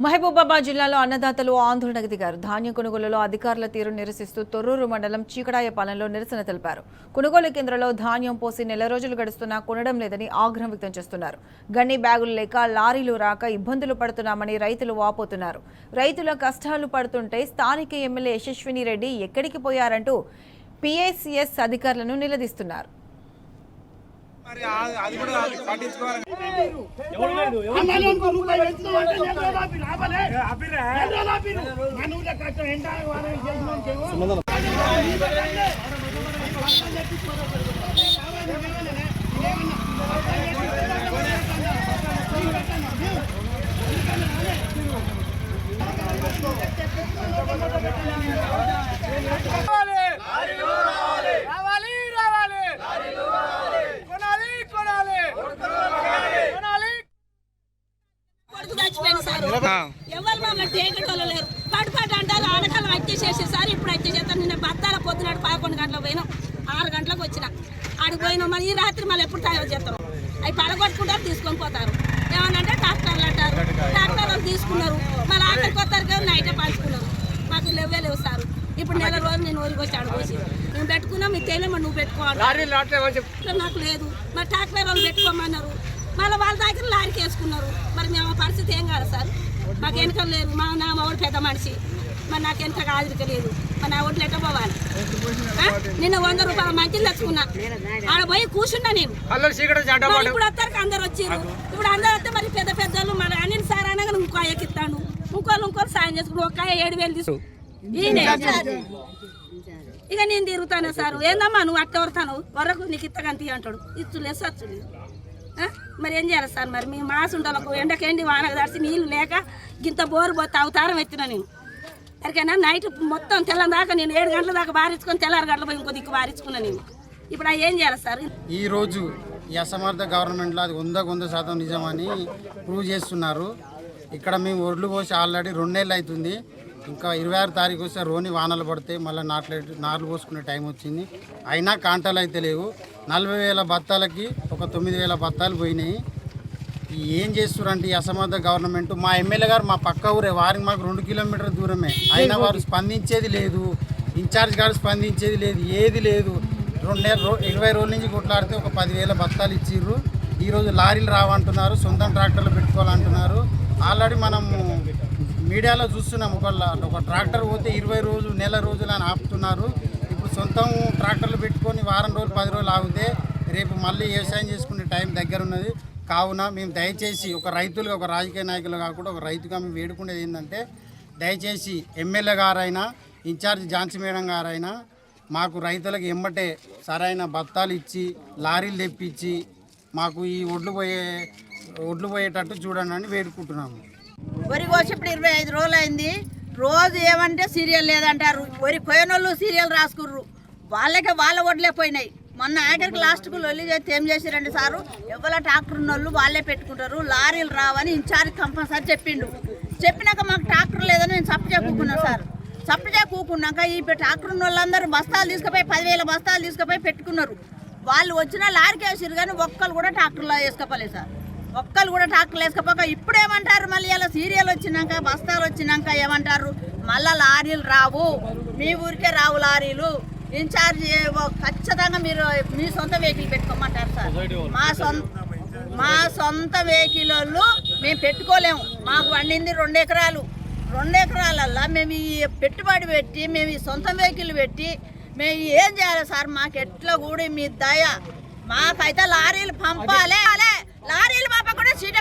మహబూబాబాద్ జిల్లాలో అన్నదాతలు ఆందోళనకు దిగారు. ధాన్యం కొనుగోలులో అధికారుల తీరు నిరసిస్తూ తొర్రూరు మండలం చీకడాయపాలెంలో నిరసన తెలిపారు. కొనుగోలు కేంద్రంలో ధాన్యం పోసి నెల రోజులు గడుస్తున్నా కొనడం లేదని ఆగ్రహం వ్యక్తం చేస్తున్నారు. గన్ని బ్యాగులు లేక లారీలు రాక ఇబ్బందులు పడుతున్నామని రైతులు వాపోతున్నారు. రైతుల కష్టాలు పడుతుంటే స్థానిక ఎమ్మెల్యే యశస్విని రెడ్డి ఎక్కడికి పోయారంటూ PACS అధికారులను నిలదీస్తున్నారు. ఎవరు మమ్మల్ని టేకటోళ్ళు లేరు. పడిపాటు అంటారు ఆనకాలం వచ్చేసేసి సార్ ఇప్పుడు వచ్చేసేస్తాను. నిన్న బత్తాల పొద్దునాడు 11 గంటలకు పోయినాం, 6 గంటలకు వచ్చిన ఆడికి పోయినాం. మళ్ళీ ఈ రాత్రి మళ్ళీ ఎప్పుడు తయారు చేస్తాం. అవి పడగొట్టుకుంటారు, తీసుకొని పోతారు. ఏమనంటే ట్రాక్టర్లు అంటారు, ట్రాక్టర్లు తీసుకున్నారు. మళ్ళీ ఆఖరికి వస్తారు కదా నైటే పంచుకున్నారు. మాకు లేవే లేవు సార్. ఇప్పుడు నెల రోజులు నేను ఊరికి వచ్చి ఆడుకోసి మేము పెట్టుకున్నాం. మీకు తెలియమో నువ్వు పెట్టుకోవాలి, నాకు లేదు. మరి ట్రాక్టర్ వాళ్ళు పెట్టుకోమన్నారు. మళ్ళీ వాళ్ళ దగ్గర లారీకి వేసుకున్నారు. మరి మేము పరిస్థితి ఏం కాదు సార్. మాకు వెనకలు లేదు. నా మావాడు పెద్ద మనిషి, మరి నాకు ఎంత ఆదరిక లేదు. మరి నా ఒడ్లు ఎట్ట పోవాలి? నిన్న 100 రూపాయల మంచిలు తెచ్చుకున్నా, ఆడ పోయి కూర్చున్నా నేను. ఇప్పుడు వస్తారు అందరు వచ్చారు. ఇప్పుడు అందరూ వస్తే మరి పెద్ద పెద్దలు మరి అనిల్ సార్ అనగా ఇంకో ఎక్కిస్తాను. ఇంకోళ్ళు సాయం చేసుకుని ఒక 7,000 తీసుకు ఇక నేను తిరుగుతాను సార్. ఏందమ్మా నువ్వు అట్ట వరతాను వరకు నీకు ఇత్తగంతి అంటాడు. ఇచ్చులే సచ్చులేదు. మరి ఏం చేయాలి సార్? మరి మేము మాసుంటాలకు ఎండకెండి వానకు తడిసి నీళ్ళు లేక గింత బోరు పోతే అవతారం ఎత్తినా నేను. ఎరికైనా నైట్ మొత్తం తెల్లని దాకా నేను 7 గంటల దాకా బారించుకొని తెల్లారి గంటల పోయి ఇంకో దిక్కు బారించుకున్నా నేను. ఇప్పుడు ఏం చేయాలి సార్? ఈరోజు ఈ అసమర్థ గవర్నమెంట్లో అది 100% నిజమని ప్రూవ్ చేస్తున్నారు. ఇక్కడ మేము ఒడ్లు పోసి ఆల్రెడీ 2 నెలలు అవుతుంది. ఇంకా 26 తారీఖు వస్తే రోని వానలు పడితే మళ్ళీ నార్లు పోసుకునే టైం వచ్చింది. అయినా కాంటాలు అయితే లేవు. 40,000 బత్తాలకి ఒక 9,000 బత్తాలు పోయినాయి. ఏం చేస్తున్నారంటే ఈ అసమర్థ గవర్నమెంట్. మా ఎమ్మెల్యే గారు మా పక్క ఊరే, వారికి మాకు 2 కిలోమీటర్ల దూరమే. అయినా వారు స్పందించేది లేదు. ఇన్ఛార్జ్ గారు స్పందించేది లేదు, ఏది లేదు. 20 రోజుల నుంచి కొట్లాడితే ఒక 10,000 బత్తాలు ఇచ్చిర్రు. ఈరోజు లారీలు రావంటున్నారు, సొంతం ట్రాక్టర్లు పెట్టుకోవాలంటున్నారు. ఆల్రెడీ మనము మీడియాలో చూస్తున్నాం. ఒక ట్రాక్టర్ పోతే 20 రోజులు, నెల రోజులు అని ఆపుతున్నారు. ఇప్పుడు సొంతం ట్రాక్టర్లు పెట్టుకొని వారం రోజులు, 10 రోజులు ఆగితే రేపు మళ్ళీ వ్యవసాయం చేసుకునే టైం దగ్గర ఉన్నది. కావున మేము దయచేసి ఒక రైతులుగా, ఒక రాజకీయ నాయకులు కాకుండా ఒక రైతుగా మేము వేడుకునేది ఏంటంటే, దయచేసి ఎమ్మెల్యే గారైనా, ఇన్ఛార్జ్ ఝాన్సీ మేడం గారైనా మాకు రైతులకు ఎమ్మటే సరైన బత్తాలు ఇచ్చి, లారీలు తెప్పించి మాకు ఈ ఒడ్లు పోయేటట్టు చూడండి అని వేడుకుంటున్నాము. వరి కోసి ఇప్పుడు 25 రోజులు అయింది. రోజు ఏమంటే సీరియల్ లేదంటారు. వరి పోయినోళ్ళు సీరియల్ రాసుకుర్రు. వాళ్ళ ఒడ్లే పోయినాయి. మొన్న ఆఖరికి లాస్ట్కు లొల్లి చేస్తే ఏం చేసిరండి సారు, ఎవరి ట్రాక్టర్ ఉన్నోళ్ళు వాళ్ళే పెట్టుకుంటారు, లారీలు రావని ఇన్ఛార్జ్ కంపల్సరీ చెప్పిండు. చెప్పినాక మాకు ట్రాక్టర్ లేదని నేను చప్పచే కూకున్నాను సార్. చప్పచే కూకున్నాక ఈ ట్రాక్టర్ ఉన్న వాళ్ళందరూ బస్తాలు తీసుకుపోయి 10,000 బస్తాలు తీసుకుపోయి పెట్టుకున్నారు. వాళ్ళు వచ్చిన లారీకి వేసారు కానీ ఒక్కరు కూడా ట్రాక్టర్లో వేసుకోలేదు సార్. ఒక్కరు కూడా ట్రాక్టర్లు వేసుకోపోక ఇప్పుడు ఏమంటారు, మళ్ళీ ఇలా సీరియల్ వచ్చినాక బస్తాలు వచ్చినాక ఏమంటారు, మళ్ళీ లారీలు రావు, మీ ఊరికే రావు లారీలు, ఇన్ఛార్జ్ ఖచ్చితంగా మీరు మీ సొంత వెహికల్ పెట్టుకోమంటారు సార్. మా సొంత వెహికల్ వాళ్ళు మేము పెట్టుకోలేము. మాకు వండింది 2 ఎకరాలు. 2 ఎకరాలల్లా మేము ఈ పెట్టుబడి పెట్టి మేము ఈ సొంత వెహికల్ పెట్టి మేము ఏం చేయాలి సార్? మాకు ఎట్లా కూడా మీ దయ, మాకైతే లారీలు పంపాలి. లారీలు పంపకుండా సీట్